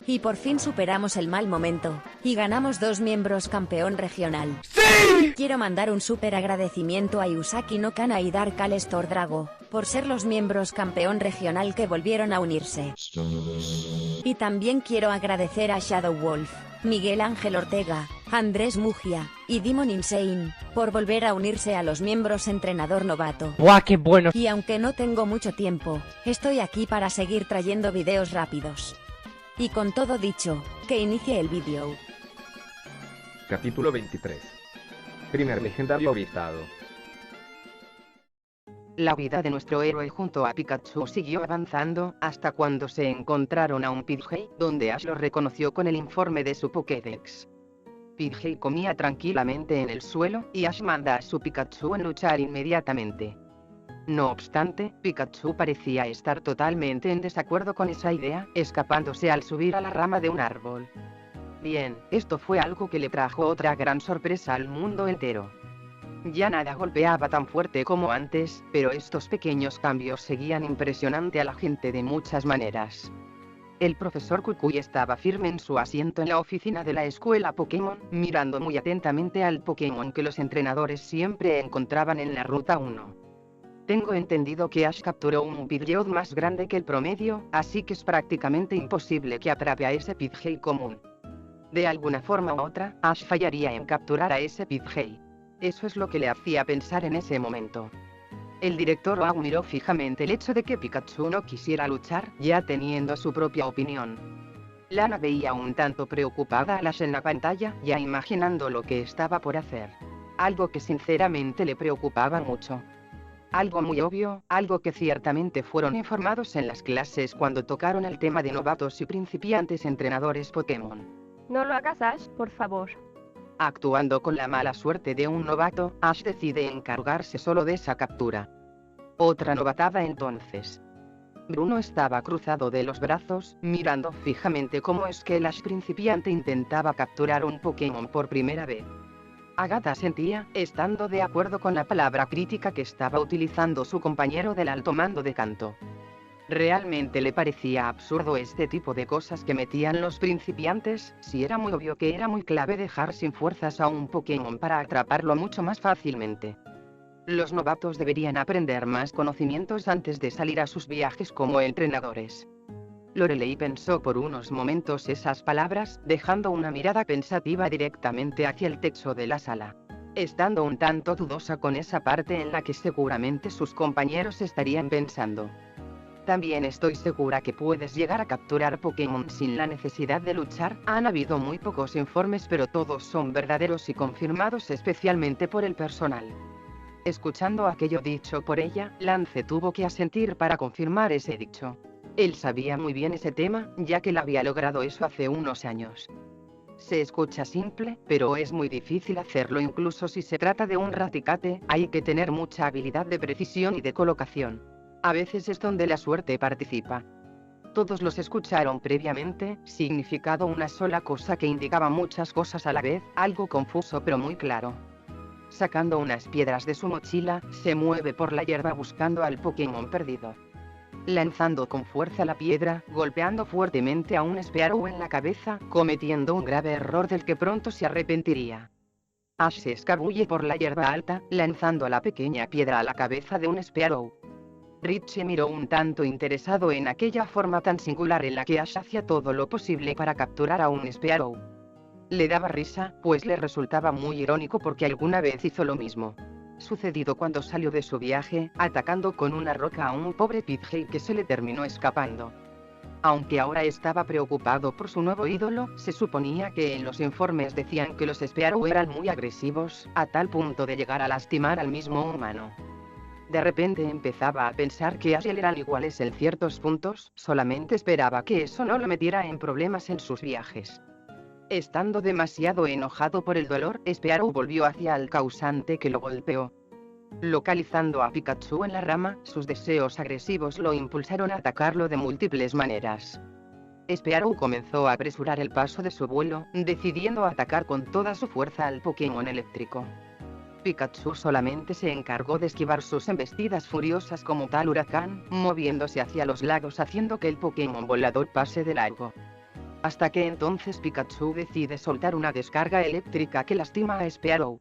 Y por fin superamos el mal momento, y ganamos 2 miembros campeón regional. ¡Sí! Quiero mandar un súper agradecimiento a Yusaki no Kana y Dark Alestor Drago, por ser los miembros campeón regional que volvieron a unirse. Y también quiero agradecer a Shadow Wolf, Miguel Ángel Ortega, Andrés Mugia, y Demon Insane, por volver a unirse a los miembros entrenador novato. ¡Buah, qué bueno! Y aunque no tengo mucho tiempo, estoy aquí para seguir trayendo videos rápidos. Y con todo dicho, que inicie el vídeo. Capítulo 23. Primer legendario avistado. La vida de nuestro héroe junto a Pikachu siguió avanzando, hasta cuando se encontraron a un Pidgey, donde Ash lo reconoció con el informe de su Pokédex. Pidgey comía tranquilamente en el suelo, y Ash manda a su Pikachu en luchar inmediatamente. No obstante, Pikachu parecía estar totalmente en desacuerdo con esa idea, escapándose al subir a la rama de un árbol. Bien, esto fue algo que le trajo otra gran sorpresa al mundo entero. Ya nada golpeaba tan fuerte como antes, pero estos pequeños cambios seguían impresionante a la gente de muchas maneras. El profesor Kukui estaba firme en su asiento en la oficina de la escuela Pokémon, mirando muy atentamente al Pokémon que los entrenadores siempre encontraban en la Ruta 1. Tengo entendido que Ash capturó un Pidgeot más grande que el promedio, así que es prácticamente imposible que atrape a ese Pidgey común. De alguna forma u otra, Ash fallaría en capturar a ese Pidgey. Eso es lo que le hacía pensar en ese momento. El director Oak miró fijamente el hecho de que Pikachu no quisiera luchar, ya teniendo su propia opinión. Lana veía un tanto preocupada a Ash en la pantalla, ya imaginando lo que estaba por hacer. Algo que sinceramente le preocupaba mucho. Algo muy obvio, algo que ciertamente fueron informados en las clases cuando tocaron el tema de novatos y principiantes entrenadores Pokémon. No lo hagas, Ash, por favor. Actuando con la mala suerte de un novato, Ash decide encargarse solo de esa captura. Otra novatada entonces. Bruno estaba cruzado de los brazos, mirando fijamente cómo es que el Ash principiante intentaba capturar un Pokémon por primera vez. Agatha sentía, estando de acuerdo con la palabra crítica que estaba utilizando su compañero del alto mando de canto. Realmente le parecía absurdo este tipo de cosas que metían los principiantes, si era muy obvio que era muy clave dejar sin fuerzas a un Pokémon para atraparlo mucho más fácilmente. Los novatos deberían aprender más conocimientos antes de salir a sus viajes como entrenadores. Lorelei pensó por unos momentos esas palabras, dejando una mirada pensativa directamente hacia el techo de la sala. Estando un tanto dudosa con esa parte en la que seguramente sus compañeros estarían pensando. También estoy segura que puedes llegar a capturar Pokémon sin la necesidad de luchar. Han habido muy pocos informes, pero todos son verdaderos y confirmados especialmente por el personal. Escuchando aquello dicho por ella, Lance tuvo que asentir para confirmar ese dicho. Él sabía muy bien ese tema, ya que él había logrado eso hace unos años. Se escucha simple, pero es muy difícil hacerlo incluso si se trata de un Raticate, hay que tener mucha habilidad de precisión y de colocación. A veces es donde la suerte participa. Todos los escucharon previamente, significado una sola cosa que indicaba muchas cosas a la vez, algo confuso pero muy claro. Sacando unas piedras de su mochila, se mueve por la hierba buscando al Pokémon perdido. Lanzando con fuerza la piedra, golpeando fuertemente a un Spearow en la cabeza, cometiendo un grave error del que pronto se arrepentiría. Ash se escabulle por la hierba alta, lanzando la pequeña piedra a la cabeza de un Spearow. Richie miró un tanto interesado en aquella forma tan singular en la que Ash hacía todo lo posible para capturar a un Spearow. Le daba risa, pues le resultaba muy irónico porque alguna vez hizo lo mismo. Sucedido cuando salió de su viaje, atacando con una roca a un pobre Pidgey que se le terminó escapando. Aunque ahora estaba preocupado por su nuevo ídolo, se suponía que en los informes decían que los Spearow eran muy agresivos, a tal punto de llegar a lastimar al mismo humano. De repente empezaba a pensar que Ash y él eran iguales en ciertos puntos, solamente esperaba que eso no lo metiera en problemas en sus viajes. Estando demasiado enojado por el dolor, Spearow volvió hacia el causante que lo golpeó. Localizando a Pikachu en la rama, sus deseos agresivos lo impulsaron a atacarlo de múltiples maneras. Spearow comenzó a apresurar el paso de su vuelo, decidiendo atacar con toda su fuerza al Pokémon eléctrico. Pikachu solamente se encargó de esquivar sus embestidas furiosas como tal huracán, moviéndose hacia los lados haciendo que el Pokémon volador pase de largo. Hasta que entonces Pikachu decide soltar una descarga eléctrica que lastima a Spearow.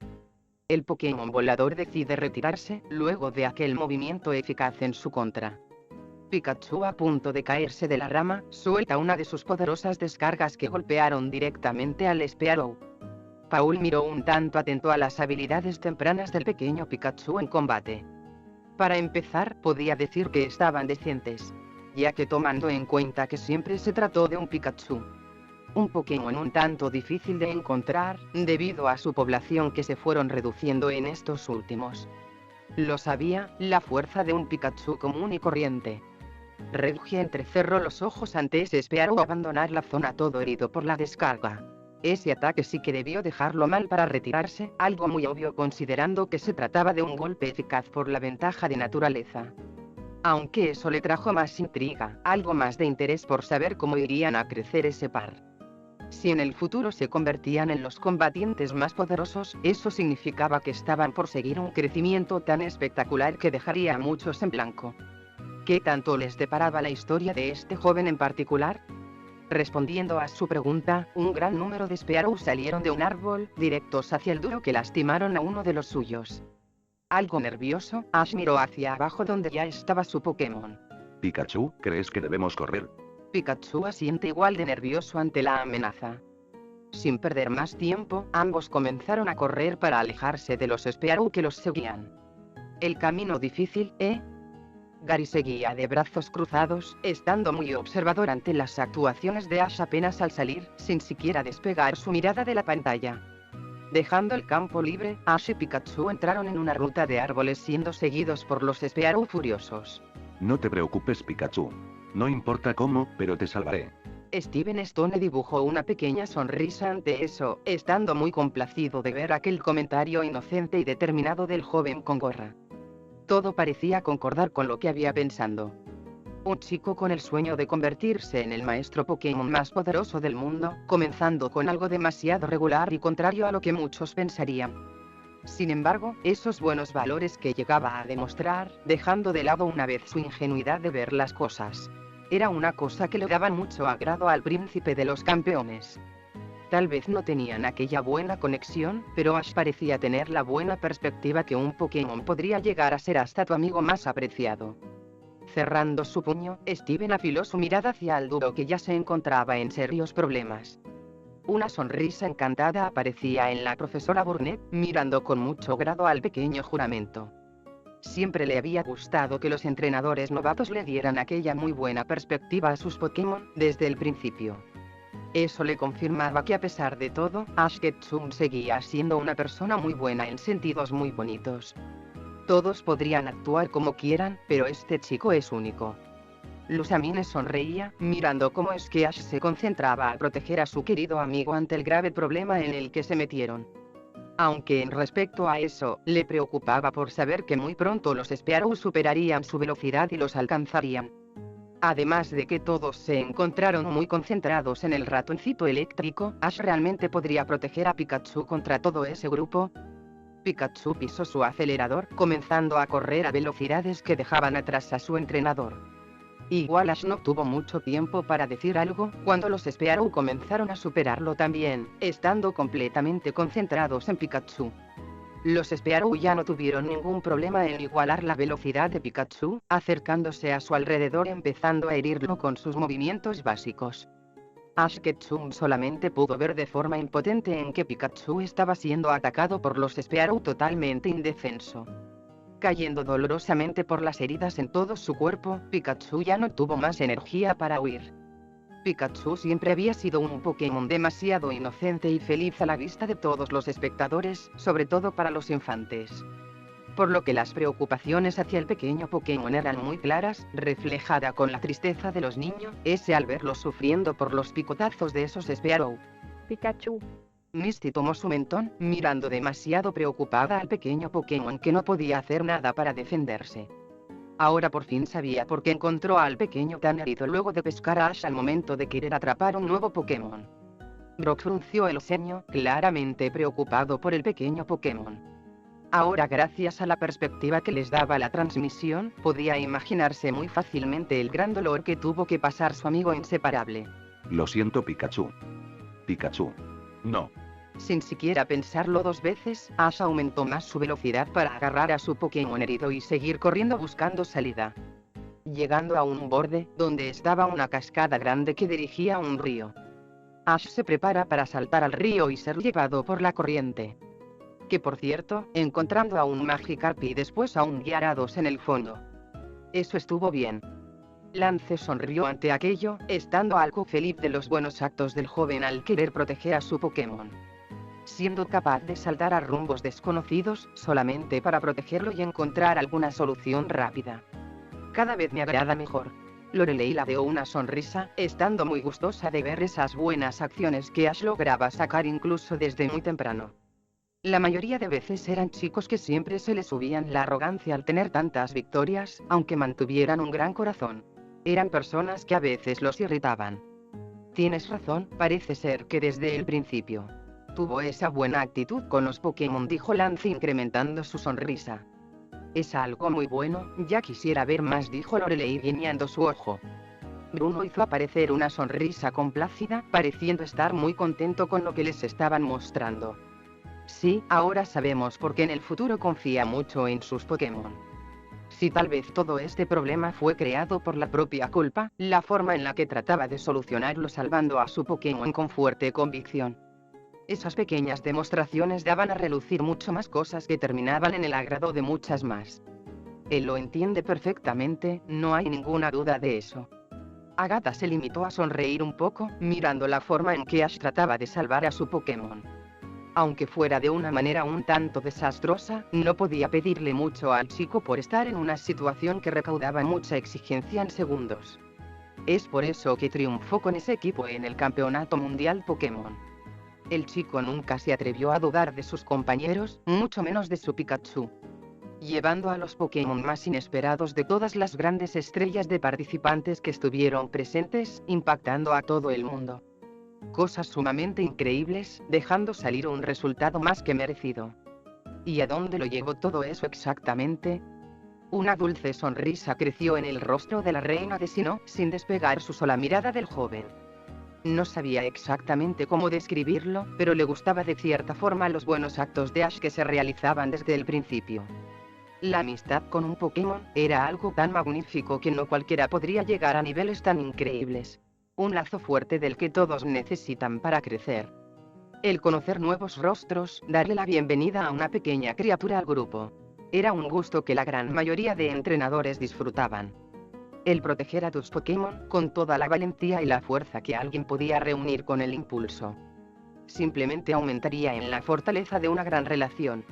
El Pokémon volador decide retirarse, luego de aquel movimiento eficaz en su contra. Pikachu, a punto de caerse de la rama, suelta una de sus poderosas descargas que golpearon directamente al Spearow. Paul miró un tanto atento a las habilidades tempranas del pequeño Pikachu en combate. Para empezar, podía decir que estaban decentes, ya que tomando en cuenta que siempre se trató de un Pikachu. Un Pokémon un tanto difícil de encontrar, debido a su población que se fueron reduciendo en estos últimos. Lo sabía, la fuerza de un Pikachu común y corriente. Reggie entrecerró los ojos ante ese Spearow abandonar la zona todo herido por la descarga. Ese ataque sí que debió dejarlo mal para retirarse, algo muy obvio considerando que se trataba de un golpe eficaz por la ventaja de naturaleza. Aunque eso le trajo más intriga, algo más de interés por saber cómo irían a crecer ese par. Si en el futuro se convertían en los combatientes más poderosos, eso significaba que estaban por seguir un crecimiento tan espectacular que dejaría a muchos en blanco. ¿Qué tanto les deparaba la historia de este joven en particular? Respondiendo a su pregunta, un gran número de Spearow salieron de un árbol, directos hacia el duro que lastimaron a uno de los suyos. Algo nervioso, Ash miró hacia abajo donde ya estaba su Pokémon. Pikachu, ¿crees que debemos correr? Pikachu asiente igual de nervioso ante la amenaza. Sin perder más tiempo, ambos comenzaron a correr para alejarse de los Spearow que los seguían. El camino difícil, Gary seguía de brazos cruzados, estando muy observador ante las actuaciones de Ash apenas al salir, sin siquiera despegar su mirada de la pantalla. Dejando el campo libre, Ash y Pikachu entraron en una ruta de árboles siendo seguidos por los Spearow furiosos. No te preocupes, Pikachu. No importa cómo, pero te salvaré. Steven Stone dibujó una pequeña sonrisa ante eso, estando muy complacido de ver aquel comentario inocente y determinado del joven con gorra. Todo parecía concordar con lo que había pensando. Un chico con el sueño de convertirse en el maestro Pokémon más poderoso del mundo, comenzando con algo demasiado regular y contrario a lo que muchos pensarían. Sin embargo, esos buenos valores que llegaba a demostrar, dejando de lado una vez su ingenuidad de ver las cosas, era una cosa que le daba mucho agrado al príncipe de los campeones. Tal vez no tenían aquella buena conexión, pero Ash parecía tener la buena perspectiva que un Pokémon podría llegar a ser hasta tu amigo más apreciado. Cerrando su puño, Steven afiló su mirada hacia el duro que ya se encontraba en serios problemas. Una sonrisa encantada aparecía en la profesora Burnett, mirando con mucho grado al pequeño juramento. Siempre le había gustado que los entrenadores novatos le dieran aquella muy buena perspectiva a sus Pokémon, desde el principio. Eso le confirmaba que a pesar de todo, Ash Ketchum seguía siendo una persona muy buena en sentidos muy bonitos. Todos podrían actuar como quieran, pero este chico es único. Lusamine sonreía, mirando cómo es que Ash se concentraba a proteger a su querido amigo ante el grave problema en el que se metieron. Aunque en respecto a eso, le preocupaba por saber que muy pronto los Spearow superarían su velocidad y los alcanzarían. Además de que todos se encontraron muy concentrados en el ratoncito eléctrico, Ash realmente podría proteger a Pikachu contra todo ese grupo. Pikachu pisó su acelerador, comenzando a correr a velocidades que dejaban atrás a su entrenador. Igual Ash no tuvo mucho tiempo para decir algo, cuando los Spearow comenzaron a superarlo también, estando completamente concentrados en Pikachu. Los Spearow ya no tuvieron ningún problema en igualar la velocidad de Pikachu, acercándose a su alrededor empezando a herirlo con sus movimientos básicos. Ash Ketchum solamente pudo ver de forma impotente en que Pikachu estaba siendo atacado por los Spearow totalmente indefenso. Cayendo dolorosamente por las heridas en todo su cuerpo, Pikachu ya no tuvo más energía para huir. Pikachu siempre había sido un Pokémon demasiado inocente y feliz a la vista de todos los espectadores, sobre todo para los infantes. Por lo que las preocupaciones hacia el pequeño Pokémon eran muy claras, reflejada con la tristeza de los niños, al verlo sufriendo por los picotazos de esos Spearow. Pikachu. Misty tomó su mentón, mirando demasiado preocupada al pequeño Pokémon que no podía hacer nada para defenderse. Ahora por fin sabía por qué encontró al pequeño tan herido luego de pescar a Ash al momento de querer atrapar un nuevo Pokémon. Brock frunció el ceño, claramente preocupado por el pequeño Pokémon. Ahora, gracias a la perspectiva que les daba la transmisión, podía imaginarse muy fácilmente el gran dolor que tuvo que pasar su amigo inseparable. Lo siento, Pikachu. Pikachu. No. Sin siquiera pensarlo dos veces, Ash aumentó más su velocidad para agarrar a su Pokémon herido y seguir corriendo buscando salida. Llegando a un borde, donde estaba una cascada grande que dirigía a un río. Ash se prepara para saltar al río y ser llevado por la corriente. Que por cierto, encontrando a un Magikarp y después a un Gyarados en el fondo. Eso estuvo bien. Lance sonrió ante aquello, estando algo feliz de los buenos actos del joven al querer proteger a su Pokémon. Siendo capaz de saltar a rumbos desconocidos, solamente para protegerlo y encontrar alguna solución rápida. Cada vez me agrada mejor. Lorelei ladeó una sonrisa, estando muy gustosa de ver esas buenas acciones que Ash lograba sacar incluso desde muy temprano. La mayoría de veces eran chicos que siempre se les subían la arrogancia al tener tantas victorias, aunque mantuvieran un gran corazón. Eran personas que a veces los irritaban. Tienes razón, parece ser que desde el principio tuvo esa buena actitud con los Pokémon, dijo Lance incrementando su sonrisa. Es algo muy bueno, ya quisiera ver más, dijo Lorelei guiñando su ojo. Bruno hizo aparecer una sonrisa complácida, pareciendo estar muy contento con lo que les estaban mostrando. Sí, ahora sabemos por qué en el futuro confía mucho en sus Pokémon. Si tal vez todo este problema fue creado por la propia culpa, la forma en la que trataba de solucionarlo salvando a su Pokémon con fuerte convicción. Esas pequeñas demostraciones daban a relucir mucho más cosas que terminaban en el agrado de muchas más. Él lo entiende perfectamente, no hay ninguna duda de eso. Agatha se limitó a sonreír un poco, mirando la forma en que Ash trataba de salvar a su Pokémon. Aunque fuera de una manera un tanto desastrosa, no podía pedirle mucho al chico por estar en una situación que recaudaba mucha exigencia en segundos. Es por eso que triunfó con ese equipo en el Campeonato Mundial Pokémon. El chico nunca se atrevió a dudar de sus compañeros, mucho menos de su Pikachu. Llevando a los Pokémon más inesperados de todas las grandes estrellas de participantes que estuvieron presentes, impactando a todo el mundo. Cosas sumamente increíbles, dejando salir un resultado más que merecido. ¿Y a dónde lo llevó todo eso exactamente? Una dulce sonrisa creció en el rostro de la reina de Sinnoh, sin despegar su sola mirada del joven. No sabía exactamente cómo describirlo, pero le gustaba de cierta forma los buenos actos de Ash que se realizaban desde el principio. La amistad con un Pokémon era algo tan magnífico que no cualquiera podría llegar a niveles tan increíbles. Un lazo fuerte del que todos necesitan para crecer. El conocer nuevos rostros, darle la bienvenida a una pequeña criatura al grupo. Era un gusto que la gran mayoría de entrenadores disfrutaban. El proteger a tus Pokémon con toda la valentía y la fuerza que alguien podía reunir con el impulso. Simplemente aumentaría en la fortaleza de una gran relación.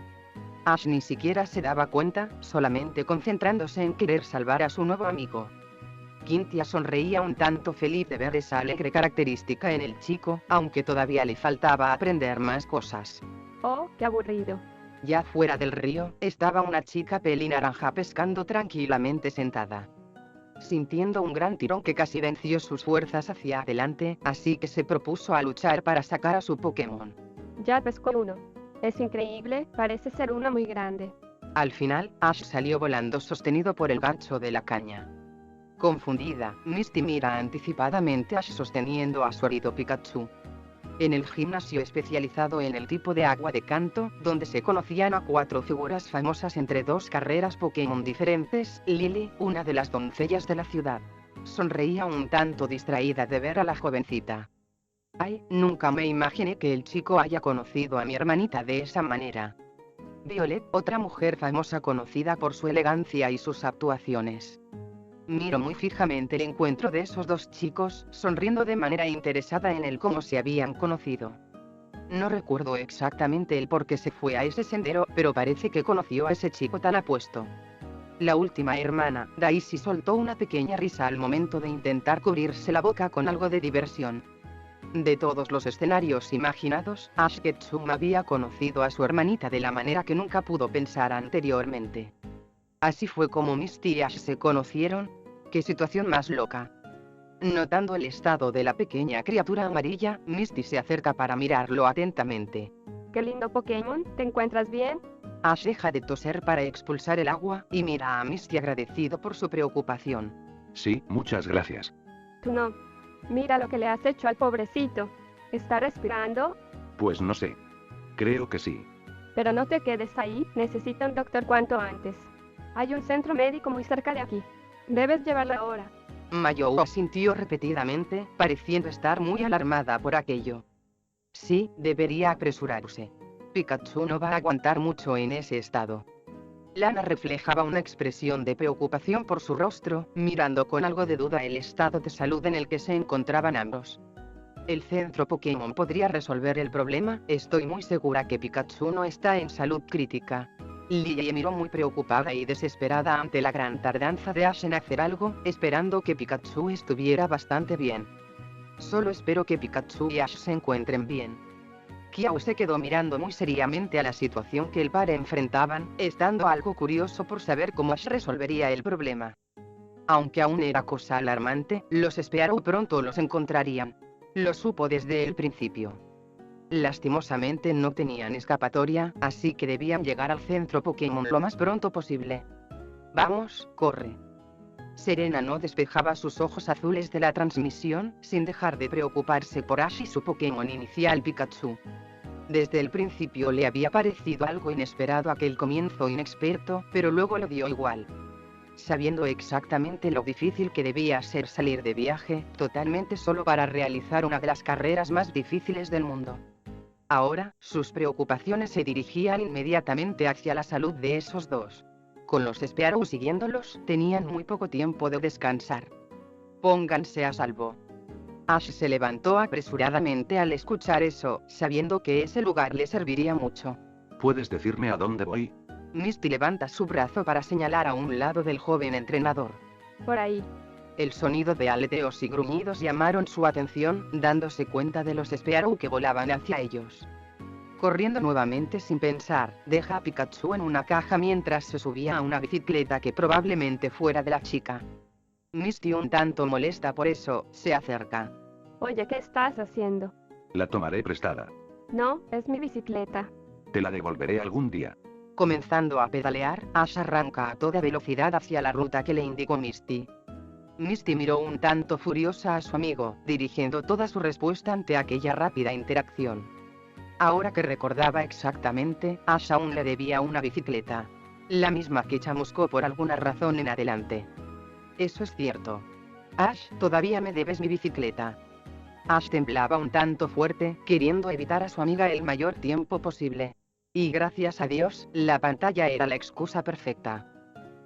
Ash ni siquiera se daba cuenta, solamente concentrándose en querer salvar a su nuevo amigo. Cynthia sonreía un tanto feliz de ver esa alegre característica en el chico, aunque todavía le faltaba aprender más cosas. Oh, qué aburrido. Ya fuera del río, estaba una chica pelinaranja pescando tranquilamente sentada. Sintiendo un gran tirón que casi venció sus fuerzas hacia adelante, así que se propuso a luchar para sacar a su Pokémon. Ya pescó uno. Es increíble, parece ser uno muy grande. Al final, Ash salió volando sostenido por el gancho de la caña. Confundida, Misty mira anticipadamente a Ash sosteniendo a su herido Pikachu. En el gimnasio especializado en el tipo de agua de Kanto, donde se conocían a 4 figuras famosas entre 2 carreras Pokémon diferentes, Lily, una de las doncellas de la ciudad, sonreía un tanto distraída de ver a la jovencita. Ay, nunca me imaginé que el chico haya conocido a mi hermanita de esa manera. Violet, otra mujer famosa conocida por su elegancia y sus actuaciones. Miró muy fijamente el encuentro de esos 2 chicos, sonriendo de manera interesada en el cómo se habían conocido. No recuerdo exactamente el por qué se fue a ese sendero, pero parece que conoció a ese chico tan apuesto. La última hermana, Daisy, soltó una pequeña risa al momento de intentar cubrirse la boca con algo de diversión. De todos los escenarios imaginados, Ash Ketchum había conocido a su hermanita de la manera que nunca pudo pensar anteriormente. Así fue como Misty y Ash se conocieron. ¡Qué situación más loca! Notando el estado de la pequeña criatura amarilla, Misty se acerca para mirarlo atentamente. ¡Qué lindo Pokémon! ¿Te encuentras bien? Ash deja de toser para expulsar el agua, y mira a Misty agradecido por su preocupación. Sí, muchas gracias. Tú no. Mira lo que le has hecho al pobrecito. ¿Está respirando? Pues no sé. Creo que sí. Pero no te quedes ahí, necesita un doctor cuanto antes. Hay un centro médico muy cerca de aquí. Debes llevarlo ahora. Mayou asintió repetidamente, pareciendo estar muy alarmada por aquello. Sí, debería apresurarse. Pikachu no va a aguantar mucho en ese estado. Lana reflejaba una expresión de preocupación por su rostro, mirando con algo de duda el estado de salud en el que se encontraban ambos. ¿El centro Pokémon podría resolver el problema? Estoy muy segura que Pikachu no está en salud crítica. Lily miró muy preocupada y desesperada ante la gran tardanza de Ash en hacer algo, esperando que Pikachu estuviera bastante bien. Solo espero que Pikachu y Ash se encuentren bien. Kiao se quedó mirando muy seriamente a la situación que el par enfrentaban, estando algo curioso por saber cómo Ash resolvería el problema. Aunque aún era cosa alarmante, los Spearow pronto los encontrarían. Lo supo desde el principio. Lastimosamente no tenían escapatoria, así que debían llegar al centro Pokémon lo más pronto posible. Vamos, corre. Serena no despejaba sus ojos azules de la transmisión, sin dejar de preocuparse por Ash y su Pokémon inicial Pikachu. Desde el principio le había parecido algo inesperado aquel comienzo inexperto, pero luego lo dio igual. Sabiendo exactamente lo difícil que debía ser salir de viaje, totalmente solo para realizar una de las carreras más difíciles del mundo. Ahora, sus preocupaciones se dirigían inmediatamente hacia la salud de esos dos. Con los Spearow siguiéndolos, tenían muy poco tiempo de descansar. Pónganse a salvo. Ash se levantó apresuradamente al escuchar eso, sabiendo que ese lugar le serviría mucho. ¿Puedes decirme a dónde voy? Misty levanta su brazo para señalar a un lado del joven entrenador. Por ahí. El sonido de aleteos y gruñidos llamaron su atención, dándose cuenta de los Spearow que volaban hacia ellos. Corriendo nuevamente sin pensar, deja a Pikachu en una caja mientras se subía a una bicicleta que probablemente fuera de la chica. Misty, un tanto molesta por eso, se acerca. Oye, ¿qué estás haciendo? La tomaré prestada. No, es mi bicicleta. Te la devolveré algún día. Comenzando a pedalear, Ash arranca a toda velocidad hacia la ruta que le indicó Misty. Misty miró un tanto furiosa a su amigo, dirigiendo toda su respuesta ante aquella rápida interacción. Ahora que recordaba exactamente, Ash aún le debía una bicicleta. La misma que chamuscó por alguna razón en adelante. Eso es cierto. Ash, todavía me debes mi bicicleta. Ash temblaba un tanto fuerte, queriendo evitar a su amiga el mayor tiempo posible. Y gracias a Dios, la pantalla era la excusa perfecta.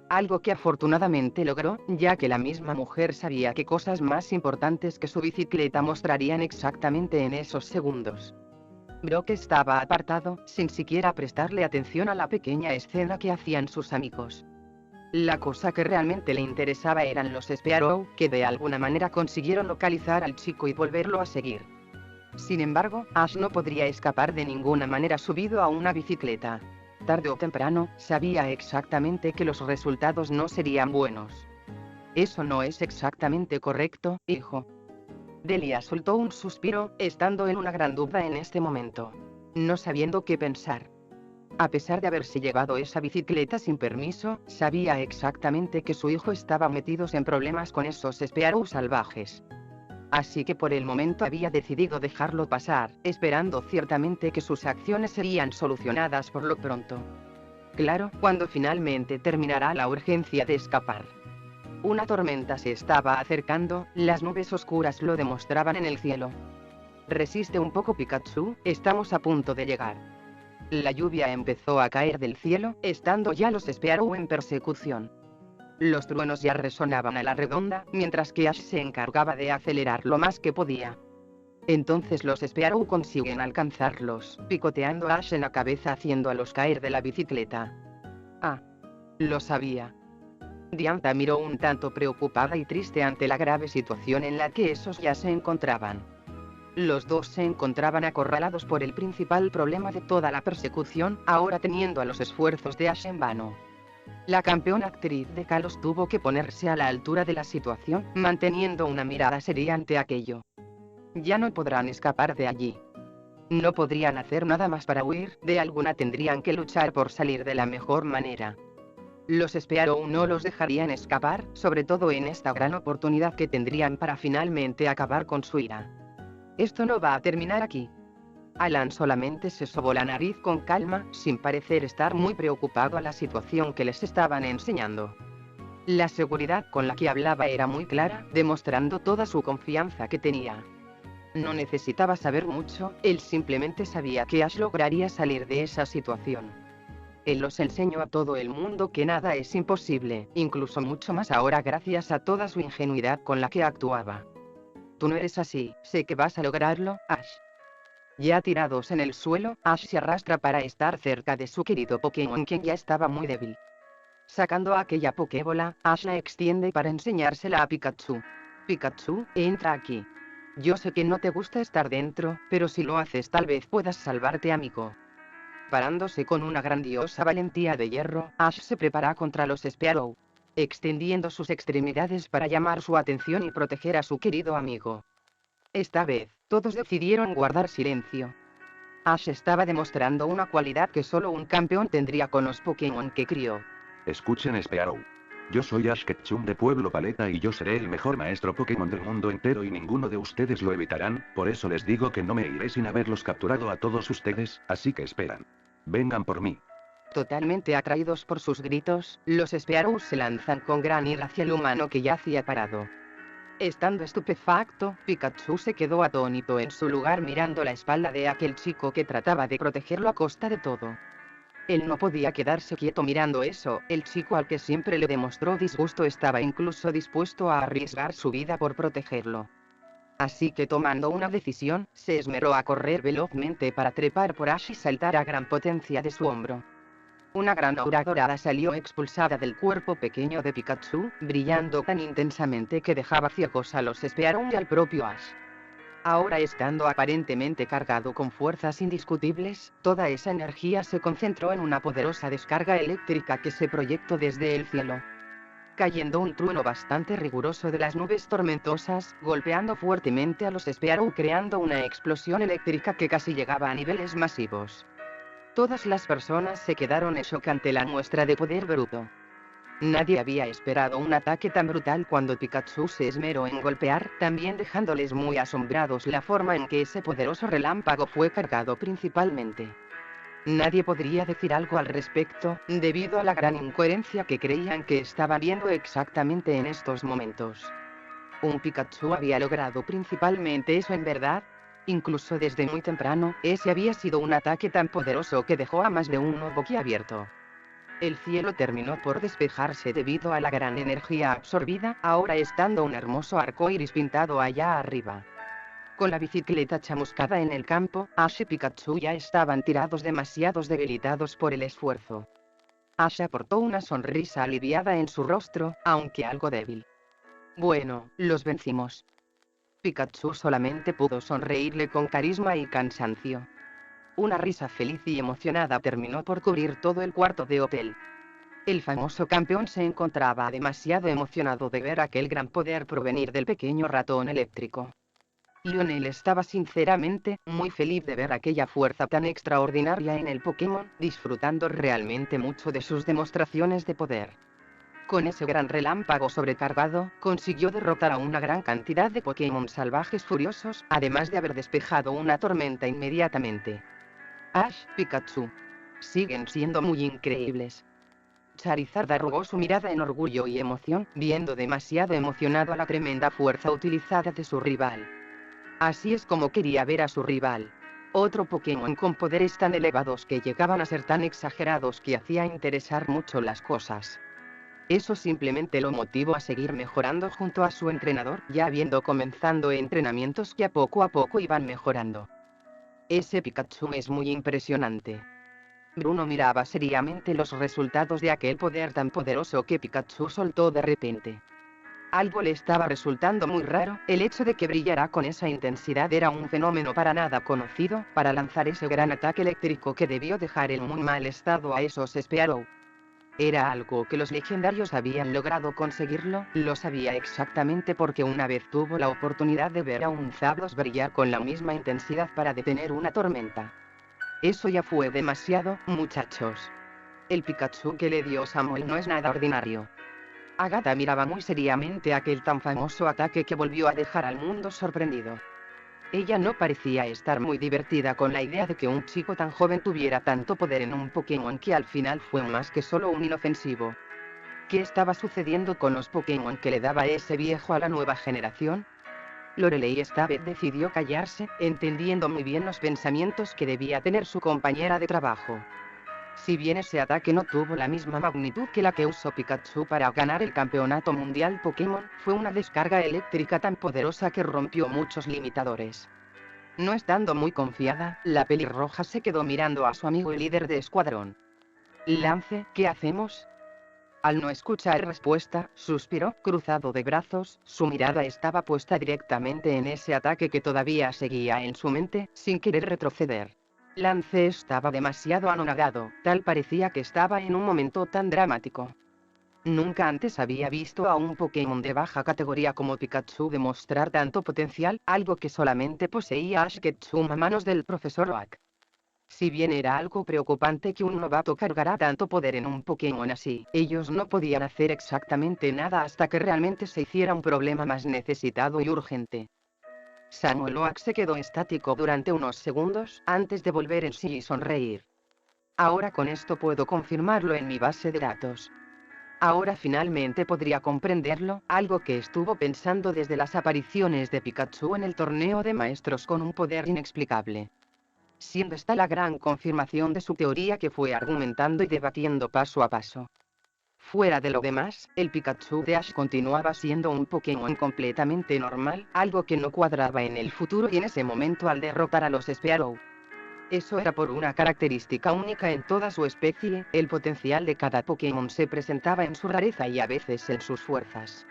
Algo que afortunadamente logró, ya que la misma mujer sabía que cosas más importantes que su bicicleta mostrarían exactamente en esos segundos. Brock estaba apartado, sin siquiera prestarle atención a la pequeña escena que hacían sus amigos. La cosa que realmente le interesaba eran los Spearow, que de alguna manera consiguieron localizar al chico y volverlo a seguir. Sin embargo, Ash no podría escapar de ninguna manera subido a una bicicleta. Tarde o temprano, sabía exactamente que los resultados no serían buenos. Eso no es exactamente correcto, hijo. Delia soltó un suspiro, estando en una gran duda en este momento. No sabiendo qué pensar. A pesar de haberse llevado esa bicicleta sin permiso, sabía exactamente que su hijo estaba metido en problemas con esos Spearow salvajes. Así que por el momento había decidido dejarlo pasar, esperando ciertamente que sus acciones serían solucionadas por lo pronto. Claro, cuando finalmente terminará la urgencia de escapar. Una tormenta se estaba acercando, las nubes oscuras lo demostraban en el cielo. Resiste un poco, Pikachu, estamos a punto de llegar. La lluvia empezó a caer del cielo, estando ya los Spearow en persecución. Los truenos ya resonaban a la redonda, mientras que Ash se encargaba de acelerar lo más que podía. Entonces los Spearow consiguen alcanzarlos, picoteando a Ash en la cabeza haciéndolos caer de la bicicleta. Ah, lo sabía. Diantha miró un tanto preocupada y triste ante la grave situación en la que esos ya se encontraban. Los dos se encontraban acorralados por el principal problema de toda la persecución, ahora teniendo a los esfuerzos de Ash en vano. La campeona actriz de Kalos tuvo que ponerse a la altura de la situación, manteniendo una mirada seria ante aquello. Ya no podrán escapar de allí. No podrían hacer nada más para huir, de alguna tendrían que luchar por salir de la mejor manera. Los Spearow no los dejarían escapar, sobre todo en esta gran oportunidad que tendrían para finalmente acabar con su ira. Esto no va a terminar aquí. Alan solamente se sobó la nariz con calma, sin parecer estar muy preocupado a la situación que les estaban enseñando. La seguridad con la que hablaba era muy clara, demostrando toda su confianza que tenía. No necesitaba saber mucho, él simplemente sabía que Ash lograría salir de esa situación. Él los enseñó a todo el mundo que nada es imposible, incluso mucho más ahora gracias a toda su ingenuidad con la que actuaba. Tú no eres así, sé que vas a lograrlo, Ash. Ya tirados en el suelo, Ash se arrastra para estar cerca de su querido Pokémon, quien ya estaba muy débil. Sacando aquella Pokébola, Ash la extiende para enseñársela a Pikachu. Pikachu, entra aquí. Yo sé que no te gusta estar dentro, pero si lo haces tal vez puedas salvarte, amigo. Parándose con una grandiosa valentía de hierro, Ash se prepara contra los Spearow, extendiendo sus extremidades para llamar su atención y proteger a su querido amigo. Esta vez, todos decidieron guardar silencio. Ash estaba demostrando una cualidad que solo un campeón tendría con los Pokémon que crió. Escuchen, Spearow. Yo soy Ash Ketchum de Pueblo Paleta y yo seré el mejor maestro Pokémon del mundo entero y ninguno de ustedes lo evitarán, por eso les digo que no me iré sin haberlos capturado a todos ustedes, así que esperan. Vengan por mí. Totalmente atraídos por sus gritos, los Spearow se lanzan con gran ira hacia el humano que yacía parado. Estando estupefacto, Pikachu se quedó atónito en su lugar mirando la espalda de aquel chico que trataba de protegerlo a costa de todo. Él no podía quedarse quieto mirando eso, el chico al que siempre le demostró disgusto estaba incluso dispuesto a arriesgar su vida por protegerlo. Así que tomando una decisión, se esmeró a correr velozmente para trepar por Ash y saltar a gran potencia de su hombro. Una gran aura dorada salió expulsada del cuerpo pequeño de Pikachu, brillando tan intensamente que dejaba ciegos a los Spearow y al propio Ash. Ahora estando aparentemente cargado con fuerzas indiscutibles, toda esa energía se concentró en una poderosa descarga eléctrica que se proyectó desde el cielo. Cayendo un trueno bastante riguroso de las nubes tormentosas, golpeando fuertemente a los Spearow creando una explosión eléctrica que casi llegaba a niveles masivos. Todas las personas se quedaron en shock ante la muestra de poder bruto. Nadie había esperado un ataque tan brutal cuando Pikachu se esmeró en golpear, también dejándoles muy asombrados la forma en que ese poderoso relámpago fue cargado principalmente. Nadie podría decir algo al respecto, debido a la gran incoherencia que creían que estaban viendo exactamente en estos momentos. ¿Un Pikachu había logrado principalmente eso en verdad? Incluso desde muy temprano, ese había sido un ataque tan poderoso que dejó a más de uno boquiabierto. El cielo terminó por despejarse debido a la gran energía absorbida, ahora estando un hermoso arco iris pintado allá arriba. Con la bicicleta chamuscada en el campo, Ash y Pikachu ya estaban tirados demasiados debilitados por el esfuerzo. Ash aportó una sonrisa aliviada en su rostro, aunque algo débil. Bueno, los vencimos. Pikachu solamente pudo sonreírle con carisma y cansancio. Una risa feliz y emocionada terminó por cubrir todo el cuarto de hotel. El famoso campeón se encontraba demasiado emocionado de ver aquel gran poder provenir del pequeño ratón eléctrico. Lionel estaba sinceramente muy feliz de ver aquella fuerza tan extraordinaria en el Pokémon, disfrutando realmente mucho de sus demostraciones de poder. Con ese gran relámpago sobrecargado, consiguió derrotar a una gran cantidad de Pokémon salvajes furiosos, además de haber despejado una tormenta inmediatamente. Ash, Pikachu. Siguen siendo muy increíbles. Charizard arrugó su mirada en orgullo y emoción, viendo demasiado emocionado a la tremenda fuerza utilizada de su rival. Así es como quería ver a su rival. Otro Pokémon con poderes tan elevados que llegaban a ser tan exagerados que hacía interesar mucho las cosas. Eso simplemente lo motivó a seguir mejorando junto a su entrenador, ya habiendo comenzado entrenamientos que a poco iban mejorando. Ese Pikachu es muy impresionante. Bruno miraba seriamente los resultados de aquel poder tan poderoso que Pikachu soltó de repente. Algo le estaba resultando muy raro, el hecho de que brillara con esa intensidad era un fenómeno para nada conocido, para lanzar ese gran ataque eléctrico que debió dejar en muy mal estado a esos Spearow. Era algo que los legendarios habían logrado conseguirlo, lo sabía exactamente porque una vez tuvo la oportunidad de ver a un Zapdos brillar con la misma intensidad para detener una tormenta. Eso ya fue demasiado, muchachos. El Pikachu que le dio Samuel no es nada ordinario. Agatha miraba muy seriamente aquel tan famoso ataque que volvió a dejar al mundo sorprendido. Ella no parecía estar muy divertida con la idea de que un chico tan joven tuviera tanto poder en un Pokémon que al final fue más que solo un inofensivo. ¿Qué estaba sucediendo con los Pokémon que le daba ese viejo a la nueva generación? Lorelei esta vez decidió callarse, entendiendo muy bien los pensamientos que debía tener su compañera de trabajo. Si bien ese ataque no tuvo la misma magnitud que la que usó Pikachu para ganar el campeonato mundial Pokémon, fue una descarga eléctrica tan poderosa que rompió muchos limitadores. No estando muy confiada, la pelirroja se quedó mirando a su amigo y líder de escuadrón. Lance, ¿qué hacemos? Al no escuchar respuesta, suspiró, cruzado de brazos, su mirada estaba puesta directamente en ese ataque que todavía seguía en su mente, sin querer retroceder. Lance estaba demasiado anonadado, tal parecía que estaba en un momento tan dramático. Nunca antes había visto a un Pokémon de baja categoría como Pikachu demostrar tanto potencial, algo que solamente poseía Ash Ketchum a manos del profesor Oak. Si bien era algo preocupante que un novato cargara tanto poder en un Pokémon así, ellos no podían hacer exactamente nada hasta que realmente se hiciera un problema más necesitado y urgente. Samuel Oak se quedó estático durante unos segundos, antes de volver en sí y sonreír. Ahora con esto puedo confirmarlo en mi base de datos. Ahora finalmente podría comprenderlo, algo que estuvo pensando desde las apariciones de Pikachu en el torneo de maestros con un poder inexplicable. Siendo esta la gran confirmación de su teoría que fue argumentando y debatiendo paso a paso. Fuera de lo demás, el Pikachu de Ash continuaba siendo un Pokémon completamente normal, algo que no cuadraba en el futuro y en ese momento al derrotar a los Spearow. Eso era por una característica única en toda su especie, el potencial de cada Pokémon se presentaba en su rareza y a veces en sus fuerzas.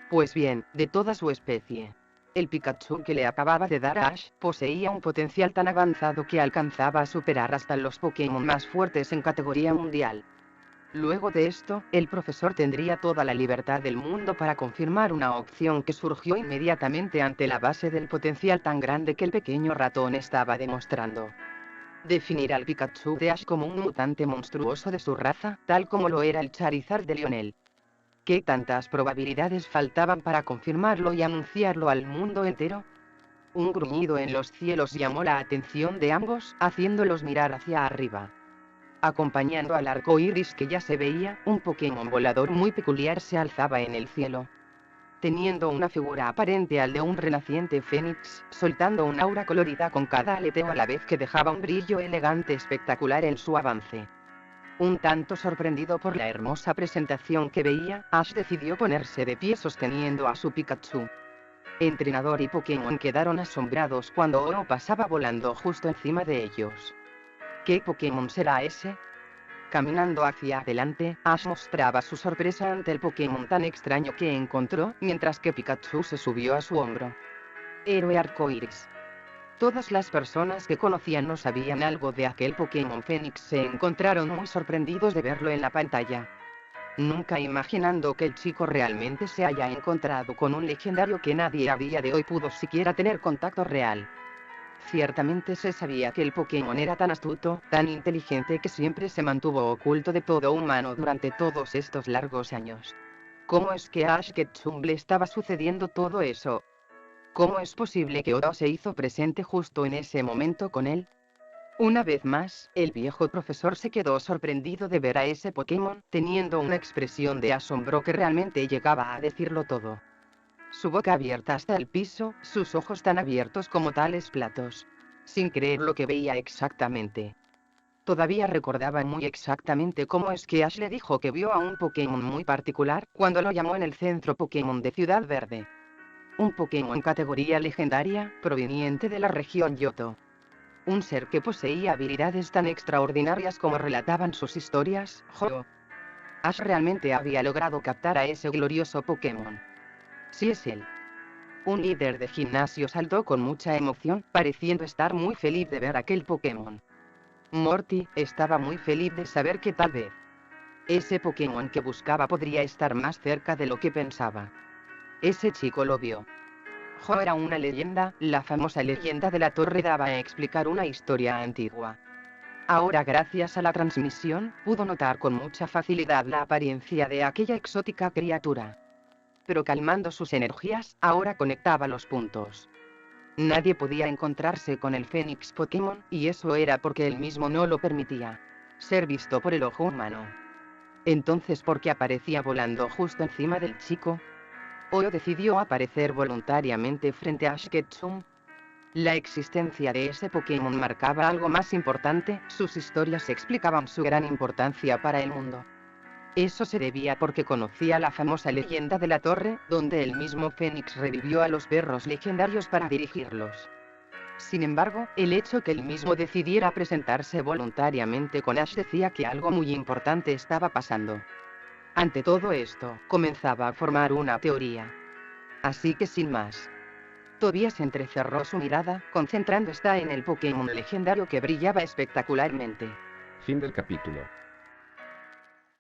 Pues bien, de toda su especie. El Pikachu que le acababa de dar a Ash, poseía un potencial tan avanzado que alcanzaba a superar hasta los Pokémon más fuertes en categoría mundial. Luego de esto, el profesor tendría toda la libertad del mundo para confirmar una opción que surgió inmediatamente ante la base del potencial tan grande que el pequeño ratón estaba demostrando. Definir al Pikachu de Ash como un mutante monstruoso de su raza, tal como lo era el Charizard de Lionel. ¿Qué tantas probabilidades faltaban para confirmarlo y anunciarlo al mundo entero? Un gruñido en los cielos llamó la atención de ambos, haciéndolos mirar hacia arriba. Acompañando al arco iris que ya se veía, un Pokémon volador muy peculiar se alzaba en el cielo. Teniendo una figura aparente al de un renaciente fénix, soltando un aura colorida con cada aleteo a la vez que dejaba un brillo elegante espectacular en su avance. Un tanto sorprendido por la hermosa presentación que veía, Ash decidió ponerse de pie sosteniendo a su Pikachu. Entrenador y Pokémon quedaron asombrados cuando Oro pasaba volando justo encima de ellos. ¿Qué Pokémon será ese? Caminando hacia adelante, Ash mostraba su sorpresa ante el Pokémon tan extraño que encontró, mientras que Pikachu se subió a su hombro. Héroe arcoíris. Todas las personas que conocían no sabían algo de aquel Pokémon Fénix se encontraron muy sorprendidos de verlo en la pantalla. Nunca imaginando que el chico realmente se haya encontrado con un legendario que nadie a día de hoy pudo siquiera tener contacto real. Ciertamente se sabía que el Pokémon era tan astuto, tan inteligente que siempre se mantuvo oculto de todo humano durante todos estos largos años. ¿Cómo es que a Ash Ketchum le estaba sucediendo todo eso? ¿Cómo es posible que Oro se hizo presente justo en ese momento con él? Una vez más, el viejo profesor se quedó sorprendido de ver a ese Pokémon, teniendo una expresión de asombro que realmente llegaba a decirlo todo. Su boca abierta hasta el piso, sus ojos tan abiertos como tales platos. Sin creer lo que veía exactamente. Todavía recordaba muy exactamente cómo es que Ash le dijo que vio a un Pokémon muy particular, cuando lo llamó en el centro Pokémon de Ciudad Verde. Un Pokémon categoría legendaria, proveniente de la región Yoto. Un ser que poseía habilidades tan extraordinarias como relataban sus historias, Ho. Ash realmente había logrado captar a ese glorioso Pokémon. Sí es él. Un líder de gimnasio saltó con mucha emoción, pareciendo estar muy feliz de ver aquel Pokémon. Morty estaba muy feliz de saber que tal vez ese Pokémon que buscaba podría estar más cerca de lo que pensaba. Ese chico lo vio. Ho era una leyenda, la famosa leyenda de la torre daba a explicar una historia antigua. Ahora, gracias a la transmisión, pudo notar con mucha facilidad la apariencia de aquella exótica criatura. Pero calmando sus energías, ahora conectaba los puntos. Nadie podía encontrarse con el Fénix Pokémon, y eso era porque él mismo no lo permitía ser visto por el ojo humano. Entonces, ¿por qué aparecía volando justo encima del chico? Oyo decidió aparecer voluntariamente frente a Ash Ketchum. La existencia de ese Pokémon marcaba algo más importante, sus historias explicaban su gran importancia para el mundo. Eso se debía porque conocía la famosa leyenda de la torre, donde el mismo Fénix revivió a los perros legendarios para dirigirlos. Sin embargo, el hecho que él mismo decidiera presentarse voluntariamente con Ash decía que algo muy importante estaba pasando. Ante todo esto, comenzaba a formar una teoría. Así que sin más, Tobias entrecerró su mirada, concentrando esta en el Pokémon legendario que brillaba espectacularmente. Fin del capítulo.